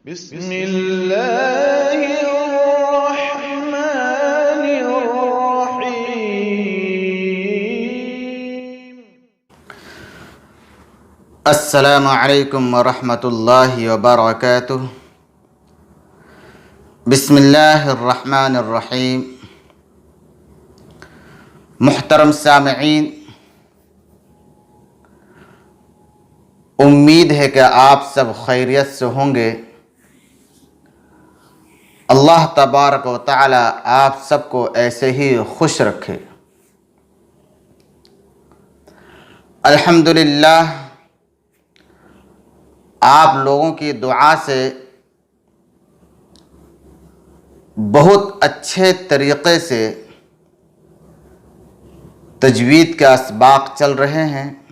बिस्मिल्लाहिर्रहमानिर्रहीम। अस्सलामु अलैकुम वरहमतुल्लाहि वबरकातुहु। बिस्मिल्लाहिर्रहमानिर्रहीम। मुहतरम सामईन, उम्मीद है कि आप सब खैरियत से होंगे। अल्लाह तबारक व तआला आप सबको ऐसे ही खुश रखे। अल्हम्दुलिल्लाह, आप लोगों की दुआ से बहुत अच्छे तरीक़े से तजवीद के असबाक चल रहे हैं।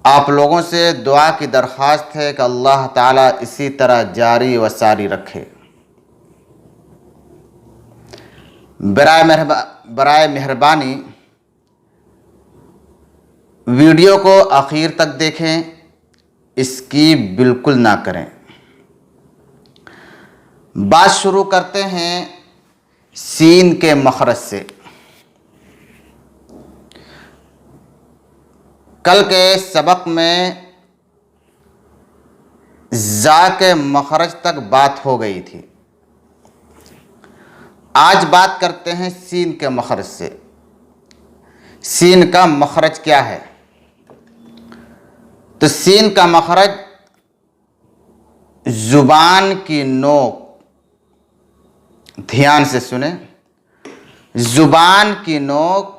आप लोगों से दुआ की दरख्वास्त है कि अल्लाह ताला इसी तरह जारी व सारी रखे। बराए मेहरबानी वीडियो को आखिर तक देखें, इसकी बिल्कुल ना करें। बात शुरू करते हैं सीन के मखरज से। कल के सबक में जा के मखरज तक बात हो गई थी। आज बात करते हैं सीन के मखरज से। सीन का मखरज क्या है? तो सीन का मखरज जुबान की नोक, ध्यान से सुने, जुबान की नोक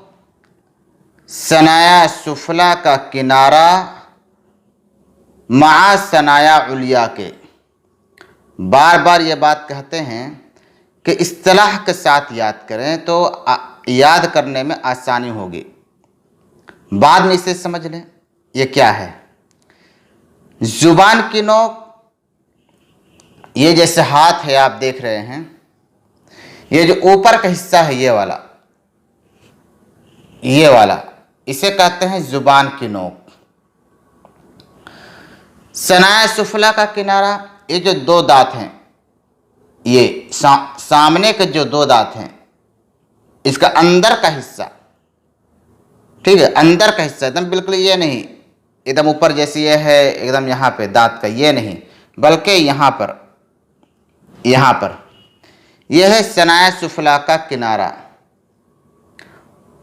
सनाया सुफला का किनारा मा सनाया उलिया के। बार बार ये बात कहते हैं कि इस्तिलाह के साथ याद करें तो याद करने में आसानी होगी। बाद में इसे समझ लें ये क्या है। जुबान की नोक, ये जैसे हाथ है, आप देख रहे हैं, ये जो ऊपर का हिस्सा है, ये वाला इसे कहते हैं जुबान की नोक। सनाया सुफला का किनारा, ये जो दो दांत हैं, ये सामने के जो दो दांत हैं, इसका अंदर का हिस्सा, ठीक है, अंदर का हिस्सा, एकदम बिल्कुल ये नहीं एकदम ऊपर जैसे ये है एकदम यहाँ पे दांत का, ये नहीं, बल्कि यहाँ पर यह है सनाया सुफला का किनारा।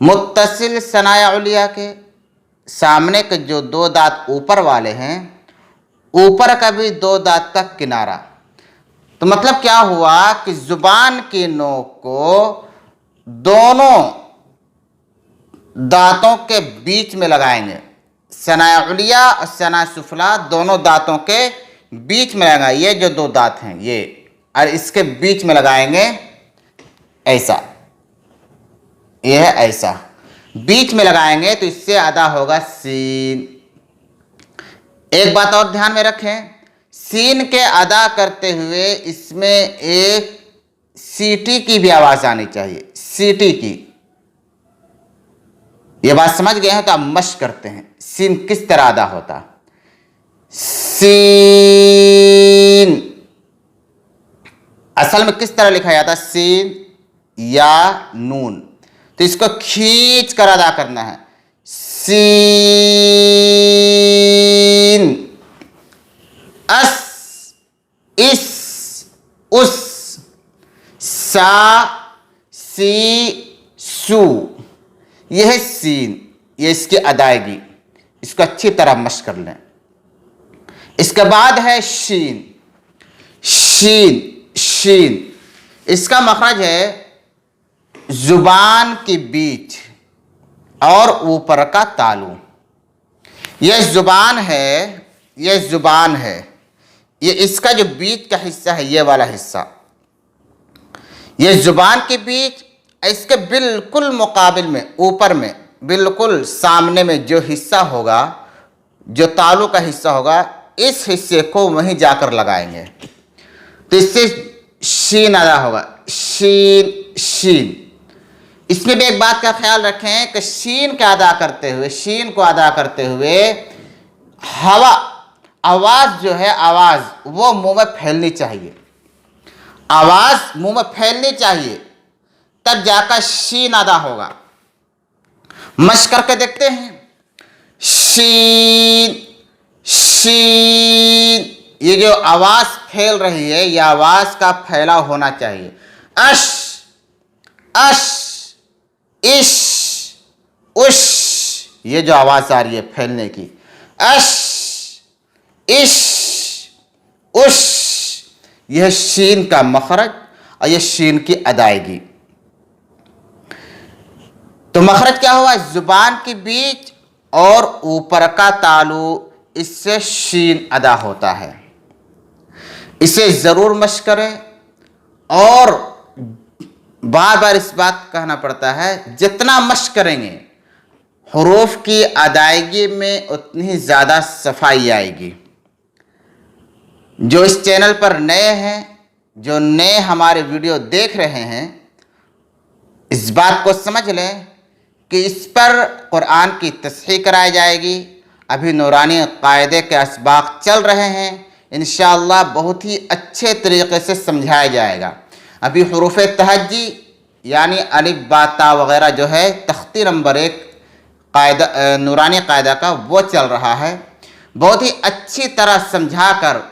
मुत्तसिल सनाया उलिया के, सामने के जो दो दांत ऊपर वाले हैं, ऊपर का भी दो दांत का किनारा। तो मतलब क्या हुआ कि जुबान की नोक को दोनों दांतों के बीच में लगाएंगे। सनाया उलिया और सनाया सुफला दोनों दांतों के बीच में लगाएंगे। ये जो दो दांत हैं ये, और इसके बीच में लगाएंगे ऐसा, यह है ऐसा, बीच में लगाएंगे तो इससे अदा होगा सीन। एक बात और ध्यान में रखें, सीन के अदा करते हुए इसमें एक सीटी की भी आवाज आनी चाहिए, सीटी की। ये बात समझ गए हैं तो आप मश करते हैं सीन किस तरह अदा होता। सीन असल में किस तरह लिखा जाता? सीन या नून। तो इसको खींच कर अदा करना है। सीन, अस, इस, उस, सा, सी, सू, यह है सीन। यह इसकी अदायगी, इसको अच्छी तरह मश कर लें। इसके बाद है शीन। शीन इसका मखरज है जुबान के बीच और ऊपर का तालू। यह जुबान है, ये इसका जो बीच का हिस्सा है, ये वाला हिस्सा, यह जुबान के बीच, इसके बिल्कुल मुकाबिल में, ऊपर में, बिल्कुल सामने में जो हिस्सा होगा, जो तालू का हिस्सा होगा, इस हिस्से को वहीं जाकर लगाएंगे तो इससे शीन अदा होगा। शीन। इसमें भी एक बात का ख्याल रखें कि शीन को अदा करते हुए हवा आवाज़ जो है, आवाज़ वो मुंह में फैलनी चाहिए, आवाज़ मुंह में फैलनी चाहिए, तब जाकर शीन अदा होगा। मश्क करके देखते हैं, शीन शीन, ये जो आवाज़ फैल रही है, ये आवाज़ का फैलाव होना चाहिए। अश अश, इश उश, ये जो आवाज़ आ रही है फैलने की, अश इश उश, यह शीन का मखरज और यह शीन की अदायगी। तो मखरज क्या हुआ? जुबान के बीच और ऊपर का तालु, इससे शीन अदा होता है। इसे ज़रूर मश्क करें और बार बार इस बात कहना पड़ता है, जितना मश्क करेंगे हुरूफ की अदायगी में उतनी ही ज़्यादा सफाई आएगी। जो इस चैनल पर नए हैं, जो नए हमारे वीडियो देख रहे हैं, इस बात को समझ लें कि इस पर कुरान की तस्हीह कराई जाएगी। अभी नूरानी कायदे के असबाक चल रहे हैं, इंशाअल्लाह बहुत ही अच्छे तरीक़े से समझाया जाएगा। अभी हुरूफ तहज्जी यानी अलिफ बा ता वग़ैरह जो है तख्ती नंबर 1 कायदा नूरानी कायदा का वो चल रहा है। बहुत ही अच्छी तरह समझा कर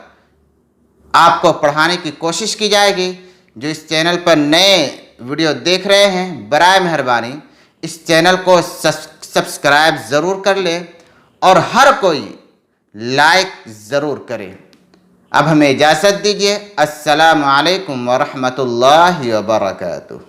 आपको पढ़ाने की कोशिश की जाएगी। जो इस चैनल पर नए वीडियो देख रहे हैं, बराए मेहरबानी इस चैनल को सब्सक्राइब ज़रूर कर लें और हर कोई लाइक ज़रूर करें। अब हमें इजाज़त दीजिए। अस्सलामु अलैकुम व रहमतुल्लाहि व बरकातुहू।